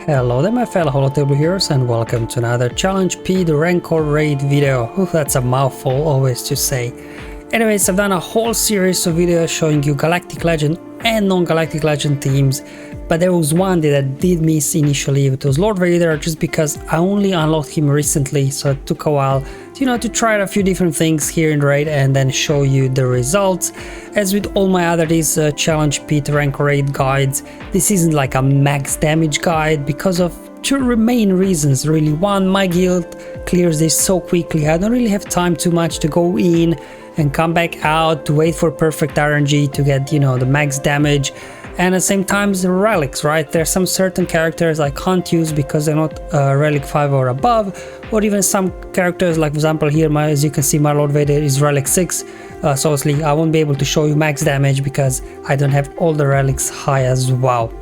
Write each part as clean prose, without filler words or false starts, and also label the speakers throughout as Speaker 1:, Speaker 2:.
Speaker 1: Hello there my fellow holotable heroes and welcome to another cPit Rancor Raid video. Ooh, that's a mouthful always to say. Anyways, I've done a whole series of videos showing you Galactic Legend and non-Galactic Legend teams, but there was one that I did miss initially. It was Lord Vader, just because I only unlocked him recently, so it took a while to try out a few different things here in Raid and then show you the results. As with all my other cPit Rancor Raid guides, this isn't like a max damage guide because of two main reasons really. One, my guild clears this so quickly, I don't really have time too much to go in and come back out to wait for perfect RNG to get the max damage. And at the same time, the relics, right? There's some certain characters I can't use because they're not relic 5 or above, or even some characters, like for example here, as you can see, my Lord Vader is relic 6, so obviously I won't be able to show you max damage because I don't have all the relics high as well.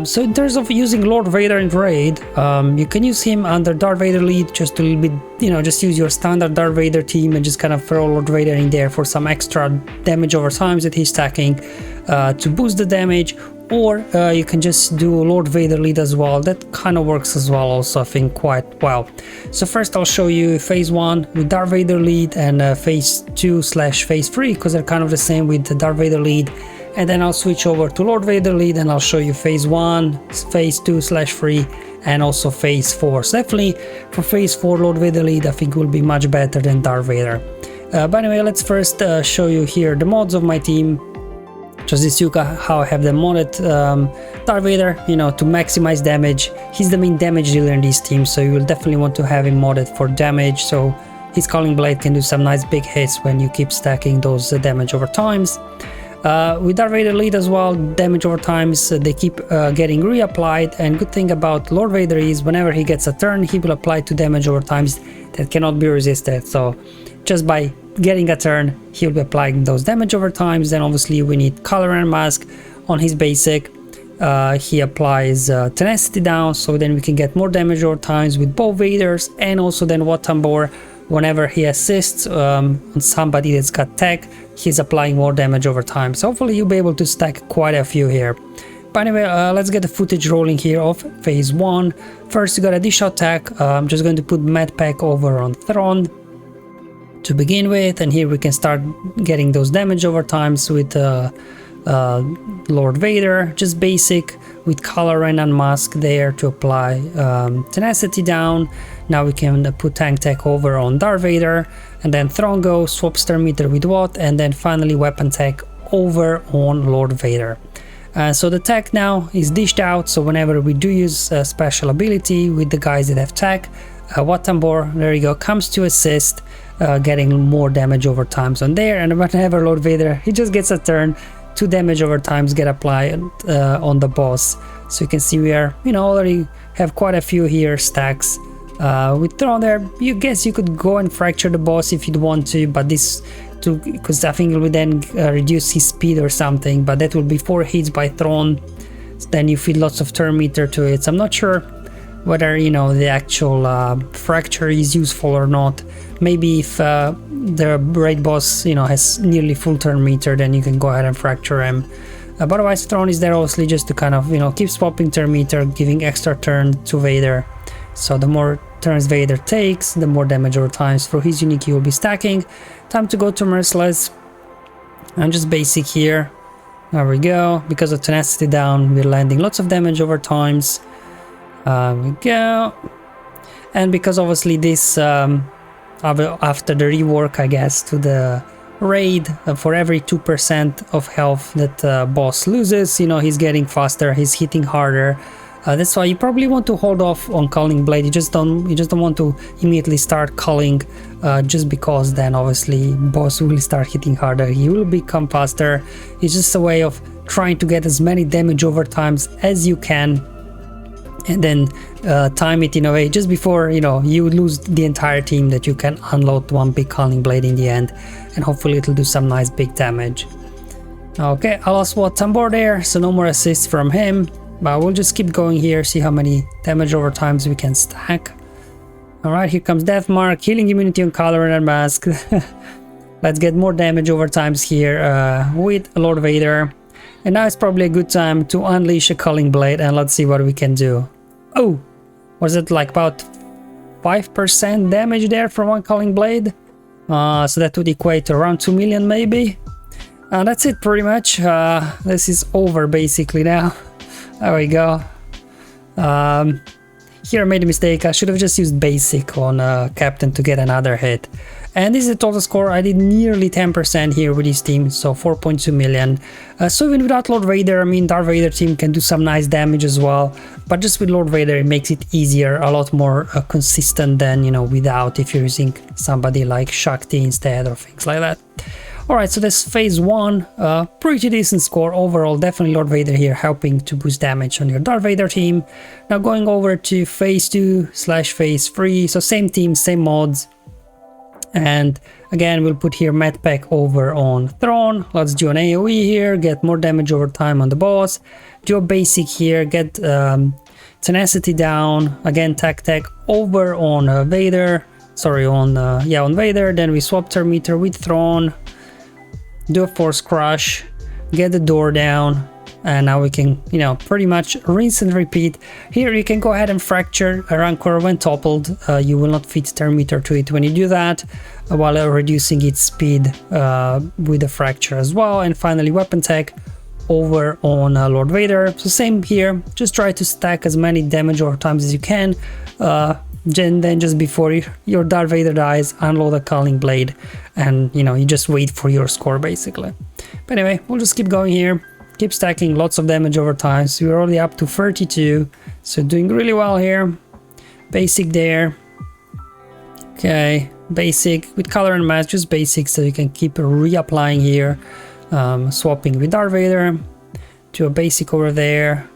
Speaker 1: So in terms of using Lord Vader in Raid, you can use him under Darth Vader lead, just a little bit, just use your standard Darth Vader team and just kind of throw Lord Vader in there for some extra damage over times that he's stacking to boost the damage, or you can just do Lord Vader lead as well. That kind of works as well also, I think, quite well. So first I'll show you phase 1 with Darth Vader lead and phase 2/phase 3, because they're kind of the same with the Darth Vader lead. And then I'll switch over to Lord Vader lead and I'll show you phase 1, phase 2/3, and also phase 4. So definitely for phase 4 Lord Vader lead I think will be much better than Darth Vader. But anyway, let's first show you here the mods of my team. Just this how I have them modded. Darth Vader, to maximize damage. He's the main damage dealer in this team, so you will definitely want to have him modded for damage, so his Calling Blade can do some nice big hits when you keep stacking those damage over times. With Darth Vader lead as well, damage over times, they keep getting reapplied, and good thing about Lord Vader is whenever he gets a turn, he will apply 2 damage over times that cannot be resisted. So just by getting a turn, he'll be applying those damage over times. Then obviously we need Color and Mask on his basic. He applies Tenacity down, so then we can get more damage over times with both Vaders, and also then Watambor. Whenever he assists on somebody that's got tech, he's applying more damage over time. So hopefully you'll be able to stack quite a few here. But anyway, let's get the footage rolling here of phase 1. First, you got a D-Shot tech. I'm just going to put Med Pack over on Thrawn to begin with, and here we can start getting those damage over times with Lord Vader, just basic with Color and Unmask there to apply Tenacity down. Now we can put Tank Tech over on Darth Vader, and then Thrawn Go, swap Stern Meter with Watt, and then finally Weapon Tech over on Lord Vader. So the tech now is dished out, so whenever we do use a special ability with the guys that have tech, Watambor, there you go, comes to assist, getting more damage over times on there. And whenever Lord Vader, he just gets a turn, 2 damage over times get applied on the boss. So you can see we are, already have quite a few here stacks. With Thrawn there, you guess you could go and fracture the boss if you'd want to, but because I think it would then reduce his speed or something, but that will be 4 hits by Thrawn. So then you feed lots of turn meter to it. So I'm not sure whether the actual fracture is useful or not. Maybe if the raid boss has nearly full turn meter, then you can go ahead and fracture him. But otherwise Thrawn is there obviously just to kind of keep swapping turn meter, giving extra turn to Vader. So the more turns Vader takes, the more damage over times for his unique he will be stacking. Time to go to Merciless. I'm just basic here. There we go. Because of Tenacity down, we're landing lots of damage over times. We go. And because obviously this after the rework, I guess, to the raid, for every 2% of health that boss loses, he's getting faster, he's hitting harder. That's why you probably want to hold off on Calling Blade. You just don't want to immediately start calling, just because then obviously boss will start hitting harder, he will become faster. It's just a way of trying to get as many damage over times as you can, and then time it in a way just before you lose the entire team, that you can unload one big Calling Blade in the end, and hopefully it'll do some nice big damage. Okay, I lost Watambor there, so no more assists from him, but we'll just keep going here, see how many damage over times we can stack. Alright, here comes Death Mark, healing immunity on Color and Mask. Let's get more damage over times here with Lord Vader. And now it's probably a good time to unleash a Calling Blade, and let's see what we can do. Oh, was it like about 5% damage there from one Culling Blade? So that would equate to around 2 million maybe. That's it pretty much. This is over basically now. There we go. Here I made a mistake. I should have just used basic on Captain to get another hit. And this is the total score. I did nearly 10% here with his team, so 4.2 million. So even without Lord Vader, I mean, Darth Vader team can do some nice damage as well. But just with Lord Vader, it makes it easier, a lot more consistent than, you know, without, if you're using somebody like Shakti instead or things like that. Alright, so that's phase 1, pretty decent score overall, definitely Lord Vader here helping to boost damage on your Darth Vader team. Now going over to phase 2/phase 3, so same team, same mods. And again, we'll put here Medpack over on Thrawn. Let's do an AoE here, get more damage over time on the boss. Do a basic here, get tenacity down. Again, Tech over on Vader. Sorry, on Vader. Then we swap turn meter with Thrawn. Do a force crush, get the door down, and now we can, you know, pretty much rinse and repeat. Here you can go ahead and fracture a Rancor when toppled. You will not fit turn meter to it when you do that, while reducing its speed with the fracture as well. And finally weapon tech over on Lord Vader. So same here, just try to stack as many damage over times as you can. Then just before your Darth Vader dies, unload a Culling Blade, and you know, you just wait for your score basically. But anyway, we'll just keep going here, keep stacking lots of damage over time. So we're already up to 32, so doing really well here. Basic there. Okay, basic with color and mask, just basic, so you can keep reapplying here. Swapping with Darth Vader to a basic over there.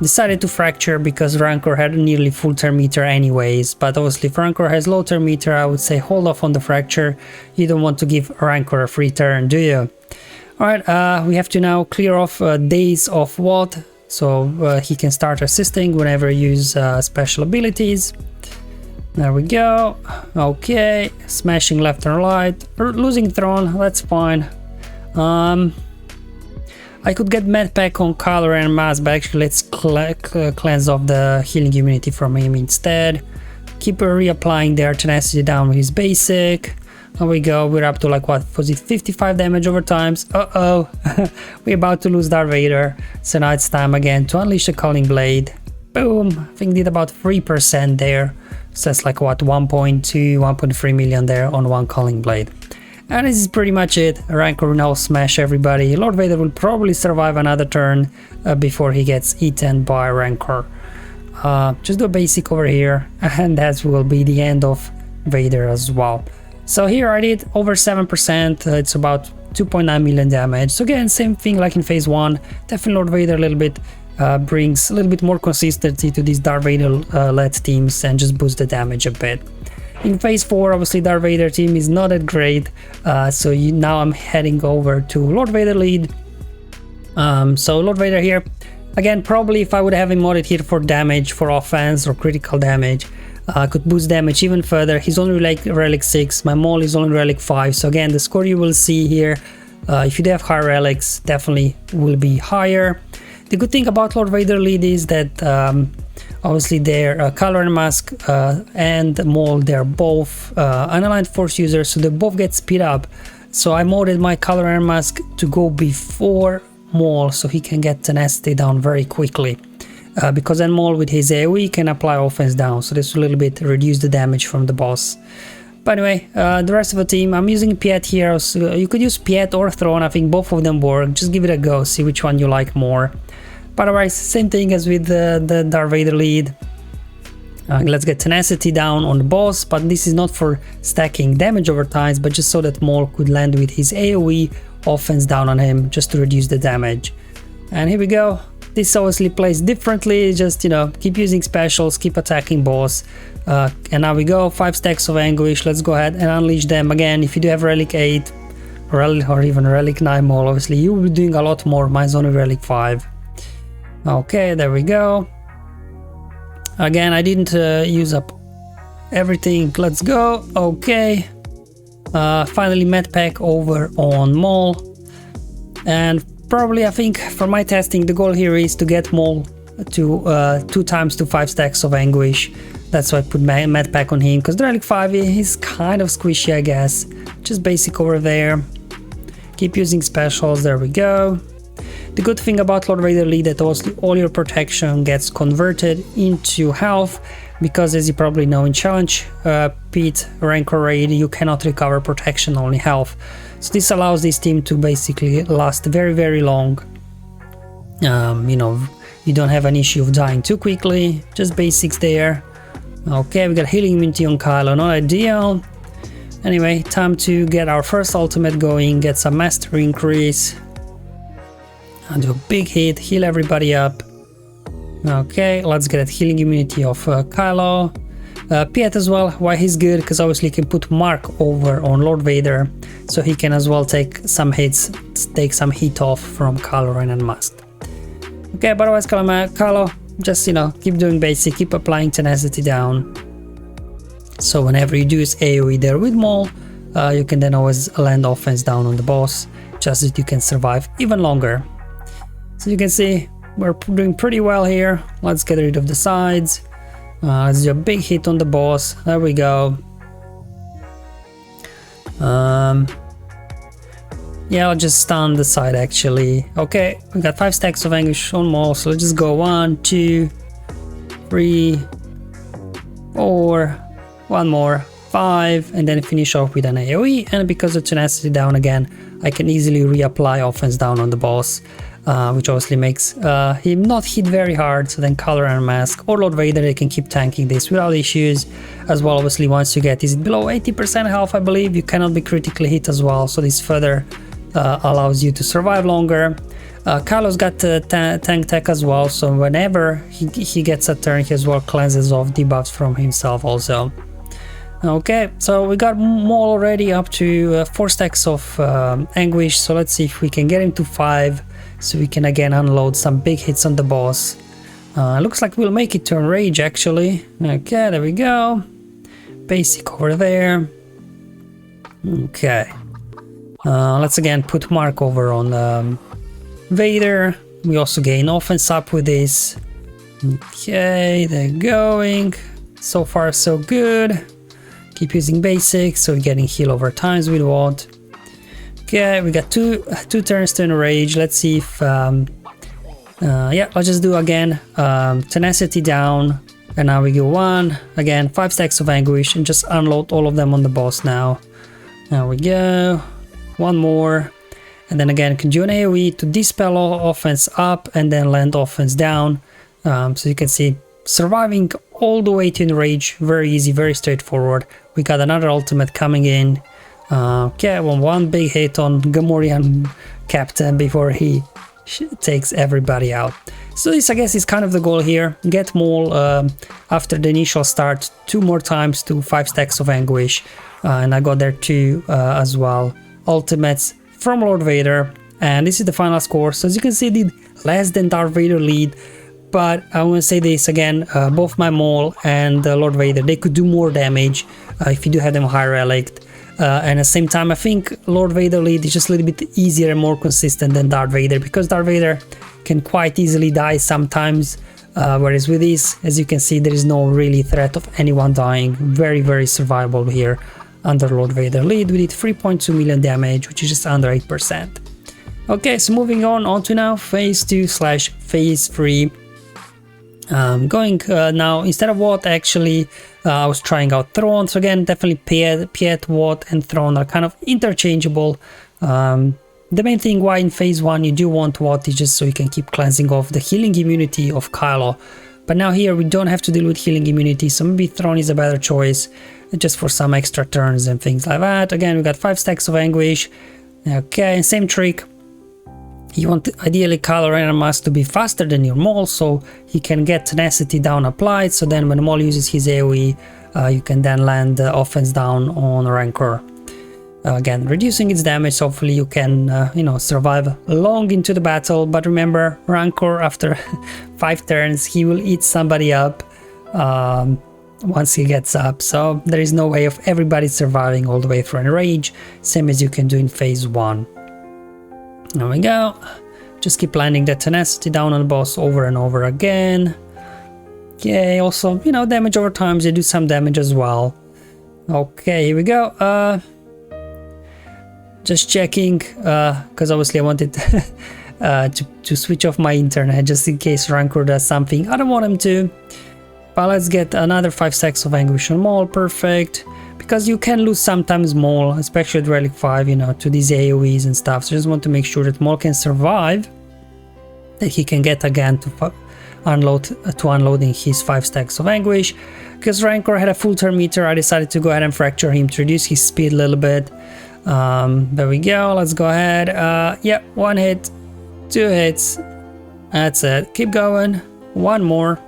Speaker 1: Decided to fracture because Rancor had nearly full turn meter anyways, but obviously if Rancor has low turn meter, I would say hold off on the fracture. You don't want to give Rancor a free turn, do you? Alright, we have to now clear off days of what, so he can start assisting whenever you use special abilities. There we go. Okay, smashing left and right, losing Thrawn, that's fine. I could get Medpack on color and mask, but actually let's cleanse off the healing immunity from him instead. Keep reapplying their tenacity down with his basic. There we go, we're up to like, what was it, 55 damage over times. Uh-oh, we're about to lose Darth Vader. So now it's time again to unleash the Culling Blade. Boom, I think did about 3% there. So that's like, what, 1.2, 1.3 million there on one Culling Blade. And this is pretty much it. Rancor will now smash everybody. Lord Vader will probably survive another turn before he gets eaten by Rancor. Just do a basic over here, and that will be the end of Vader as well. So here I did over 7%. It's about 2.9 million damage. So again, same thing like in phase 1. Definitely Lord Vader a little bit brings a little bit more consistency to these Darth Vader led teams and just boosts the damage a bit. In phase 4, obviously Darth Vader team is not that great, so now I'm heading over to Lord Vader lead. So Lord Vader here, again, probably if I would have him modded here for damage, for offense or critical damage, I could boost damage even further. He's only like relic 6, my Maul is only relic 5, so again, the score you will see here, if you do have higher relics, definitely will be higher. The good thing about Lord Vader lead is that obviously their color and mask and Maul, they're both unaligned force users, so they both get speed up. So I modded my color and mask to go before Maul so he can get tenacity down very quickly. Because then Maul with his AoE can apply offense down, so this will a little bit reduce the damage from the boss. But anyway, the rest of the team, I'm using Piet here, so you could use Piet or Thrawn, I think both of them work, just give it a go, see which one you like more. But otherwise, same thing as with the Darth Vader lead. Let's get tenacity down on the boss, but this is not for stacking damage over times, but just so that Maul could land with his AoE offense down on him, just to reduce the damage. And here we go. This obviously plays differently, just, you know, keep using specials, keep attacking boss. And now we go, 5 stacks of Anguish. Let's go ahead and unleash them again. If you do have Relic 8 or even Relic 9 Maul, obviously you will be doing a lot more. Mine's only Relic 5. Okay, there we go. Again, I didn't use up everything. Let's go. Okay. Finally Medpack over on Maul. And probably, I think, for my testing, the goal here is to get Maul to 2 times to 5 stacks of Anguish. That's why I put Med Pack on him, because the Relic 5 is kind of squishy, I guess. Just basic over there. Keep using specials, there we go. The good thing about Lord Vader Lead that all your protection gets converted into health, because as you probably know in Challenge Pit Rancor Raid you cannot recover protection, only health. So this allows this team to basically last very, very long. You know, you don't have an issue of dying too quickly, just basics there. Okay, we got healing immunity on Kylo, not ideal. Anyway, time to get our first ultimate going, get some mastery increase. And do a big hit, heal everybody up. Okay, let's get a healing immunity of Kylo. Piet as well, why he's good, because obviously he can put Mark over on Lord Vader, so he can as well take some hits, take some heat off from Kylo Ren and Must. Okay, but otherwise Kylo, just, you know, keep doing basic, keep applying tenacity down. So whenever you do his AoE there with Maul, you can then always land offense down on the boss, just that you can survive even longer. So you can see we're doing pretty well here. Let's get rid of the sides. Let's do a big hit on the boss. There we go. Yeah, I'll just stun the side actually. Okay, we got 5 stacks of Anguish on Maul, so let's just go 1, 2, 3, 4, one more, 5, and then finish off with an AoE. And because of tenacity down again, I can easily reapply offense down on the boss, which obviously makes him not hit very hard. So then Color and Mask or Lord Vader, they can keep tanking this without issues as well. Obviously, once you get, is it below 80% health, I believe, you cannot be critically hit as well, so this further allows you to survive longer. Kylo's got tank tech as well, so whenever he gets a turn, he as well cleanses off debuffs from himself also. Okay, so we got Maul already up to 4 stacks of Anguish, so let's see if we can get him to 5, so we can again unload some big hits on the boss. Looks like we'll make it to Enrage actually. Okay, there we go. Basic over there. Okay. Let's again put Mark over on Vader. We also gain offense up with this. Okay, they're going. So far so good. Keep using basics, so we're getting heal over times we want. Okay, we got two turns to Enrage. Let's see if yeah, I'll just do again tenacity down, and now we go 1 again, 5 stacks of Anguish, and just unload all of them on the boss now. There we go. 1 more, and then again can do an AoE to dispel all offense up and then land offense down. So you can see surviving all the way to Enrage, very easy, very straightforward. We got another ultimate coming in. Okay, one big hit on Gamorrean Captain before he takes everybody out. So this, I guess, is kind of the goal here. Get Maul after the initial start 2 more times to 5 stacks of Anguish, and I got there 2 as well. Ultimates from Lord Vader, and this is the final score. So as you can see, did less than Darth Vader lead, but I want to say this again, both my Maul and Lord Vader, they could do more damage if you do have them high relic. And at the same time, I think Lord Vader lead is just a little bit easier and more consistent than Darth Vader, because Darth Vader can quite easily die sometimes, whereas with this, as you can see, there is no really threat of anyone dying. Very, very survivable here under Lord Vader lead. We did 3.2 million damage, which is just under 8%. Okay, so moving on to now phase 2/phase 3. Going now, instead of Watt, actually I was trying out Throne. So again, definitely Piet, Watt and Throne are kind of interchangeable. The main thing why in phase 1 you do want Watt is just so you can keep cleansing off the healing immunity of Kylo. But now here we don't have to deal with healing immunity, so maybe Throne is a better choice, just for some extra turns and things like that. Again, we got 5 stacks of Anguish. Okay, same trick. You want ideally Kylo Ren and Must to be faster than your Maul, so he can get tenacity down applied, so then when Maul uses his AoE, you can then land the offense down on Rancor. Again, reducing its damage, so hopefully you can you know, survive long into the battle. But remember, Rancor, after 5 turns, he will eat somebody up once he gets up, so there is no way of everybody surviving all the way through Enrage, same as you can do in phase 1. There we go. Just keep landing the tenacity down on the boss over and over again. Okay, also, you know, damage over time, they do some damage as well. Okay, here we go. Just checking, because obviously I wanted to switch off my internet just in case Rancor does something I don't want him to. But let's get another 5 stacks of Anguish on Maul, perfect. Because you can lose sometimes Maul, especially at Relic 5, you know, to these AoEs and stuff. So just want to make sure that Maul can survive, that he can get again to unloading his 5 stacks of Anguish. Because Rancor had a full turn meter, I decided to go ahead and fracture him to reduce his speed a little bit. There we go, let's go ahead. Yeah, 1 hit, 2 hits, that's it. Keep going, 1 more.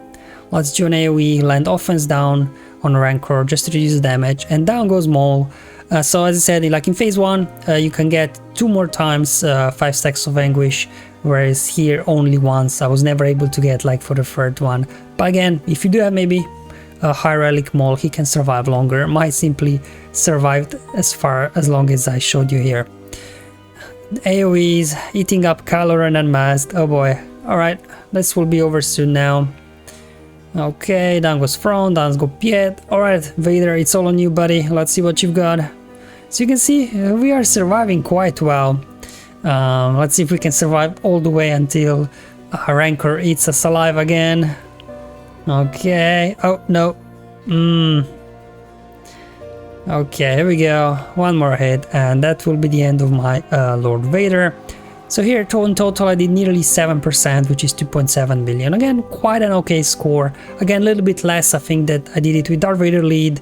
Speaker 1: Let's do an AoE, land offense down on Rancor just to reduce the damage, and down goes Maul. So as I said, like in phase 1, you can get 2 more times 5 stacks of Anguish, whereas here only once. I was never able to get like for the third one. But again, if you do have maybe a high relic Maul, he can survive longer. Might simply survived as long as I showed you here. AoEs, eating up Kylo Ren Unmasked. Oh boy. Alright, this will be over soon now. Okay, down goes Throne, down goes Pit. Alright, Vader, it's all on you, buddy. Let's see what you've got. So you can see, we are surviving quite well. Let's see if we can survive all the way until Rancor eats us alive again. Okay, oh no. Okay, here we go. 1 more hit, and that will be the end of my Lord Vader. So here, in total, I did nearly 7%, which is 2.7 billion. Again, quite an okay score. Again, a little bit less, I think, that I did it with Darth Vader lead.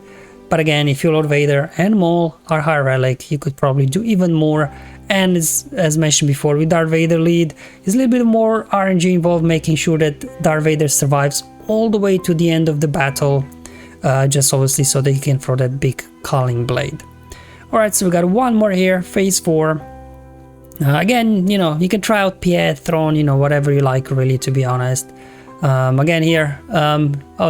Speaker 1: But again, if you Lord Vader and Maul are high relic, you could probably do even more. And as mentioned before, with Darth Vader lead, is a little bit more RNG involved, making sure that Darth Vader survives all the way to the end of the battle. Just obviously so that he can throw that big calling blade. Alright, so we got 1 more here, phase 4. Again, you know, you can try out Pit, Throne, you know, whatever you like, really, to be honest. Again, here,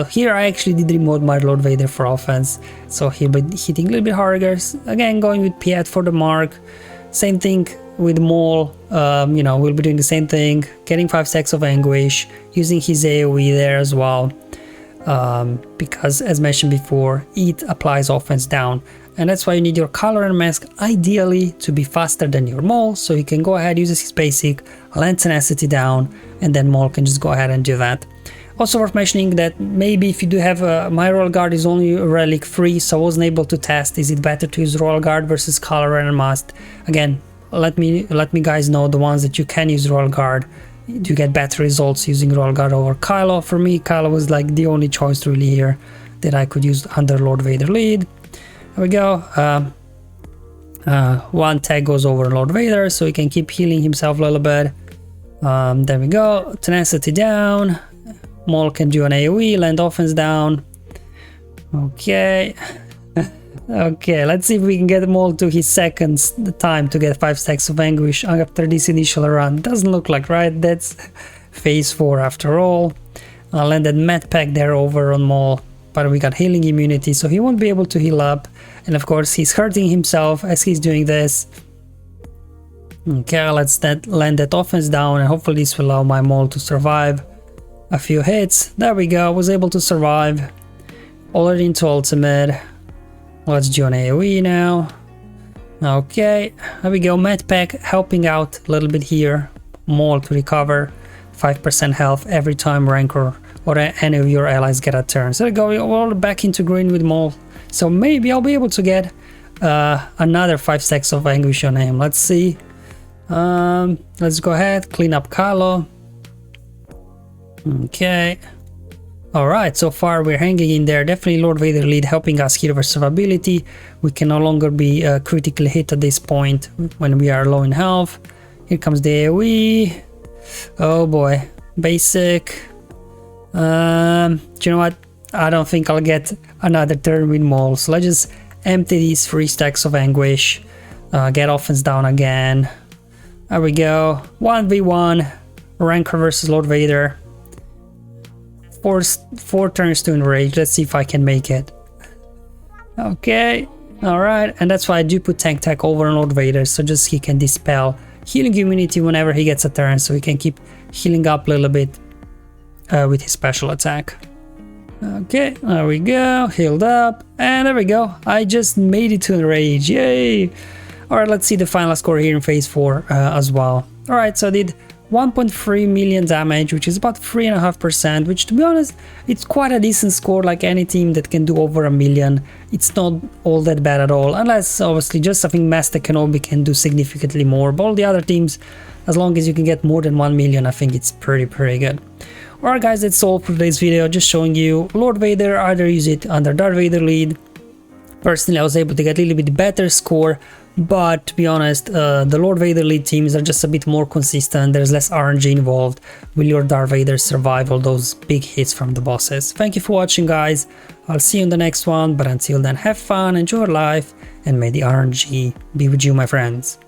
Speaker 1: here I actually did remote my Lord Vader for offense, so he'll be hitting a little bit harder. Again, going with Pit for the mark. Same thing with Maul, you know, we'll be doing the same thing, getting 5 stacks of Anguish, using his AoE there as well. Because, as mentioned before, it applies offense down. And that's why you need your Kylo Ren mask ideally to be faster than your Maul, so you can go ahead, use his basic, land tenacity down, and then Maul can just go ahead and do that. Also worth mentioning that maybe if you do have my Royal Guard is only relic free, so I wasn't able to test, is it better to use Royal Guard versus Kylo Ren Unmasked? Again, let me guys know the ones that you can use Royal Guard. Do you get better results using Royal Guard over Kylo? For me, Kylo was like the only choice really here that I could use under Lord Vader lead. There we go. 1 tag goes over Lord Vader, so he can keep healing himself a little bit. There we go. Tenacity down. Maul can do an AoE, land offense down. Okay. Okay, let's see if we can get Maul to his second time to get 5 stacks of Anguish after this initial run. Doesn't look like, right? That's phase 4 after all. I landed Med Pack there over on Maul, but we got healing immunity, so he won't be able to heal up. And of course, he's hurting himself as he's doing this. Okay, let's land that offense down, and hopefully this will allow my Maul to survive a few hits. There we go, was able to survive. Already into ultimate. Let's do an AoE now. Okay, there we go. Med Pack helping out a little bit here. Maul to recover 5% health every time Rancor or any of your allies get a turn. So there we go, we're all back into green with Maul. So maybe I'll be able to get another 5 stacks of Anguish on him. Let's see. Let's go ahead, clean up Kylo. Okay. Alright, so far we're hanging in there. Definitely Lord Vader lead helping us here with survivability. We can no longer be critically hit at this point when we are low in health. Here comes the AoE. Oh boy. Basic. Do you know what? I don't think I'll get another turn with Maul. So let's just empty these 3 stacks of Anguish. Get offense down again. There we go. 1v1. Rancor versus Lord Vader. 4 turns to enrage. Let's see if I can make it. Okay. Alright. And that's why I do put Tank Tech over on Lord Vader. So just he can dispel healing immunity whenever he gets a turn, so he can keep healing up a little bit with his special attack. Okay, there we go, healed up, and there we go. I just made it to Enrage, yay! Alright, let's see the final score here in phase 4 as well. Alright, so I did 1.3 million damage, which is about 3.5%, which, to be honest, it's quite a decent score. Like any team that can do over a million, it's not all that bad at all, unless obviously just something Master Kenobi can do significantly more. But all the other teams, as long as you can get more than 1 million, I think it's pretty good. Alright guys, that's all for today's video, just showing you Lord Vader. Either use it under Darth Vader lead. Personally, I was able to get a little bit better score, but to be honest, the Lord Vader lead teams are just a bit more consistent. There's less RNG involved. Will your Darth Vader survive all those big hits from the bosses? Thank you for watching, guys. I'll see you in the next one, but until then, have fun, enjoy life, and may the RNG be with you, my friends.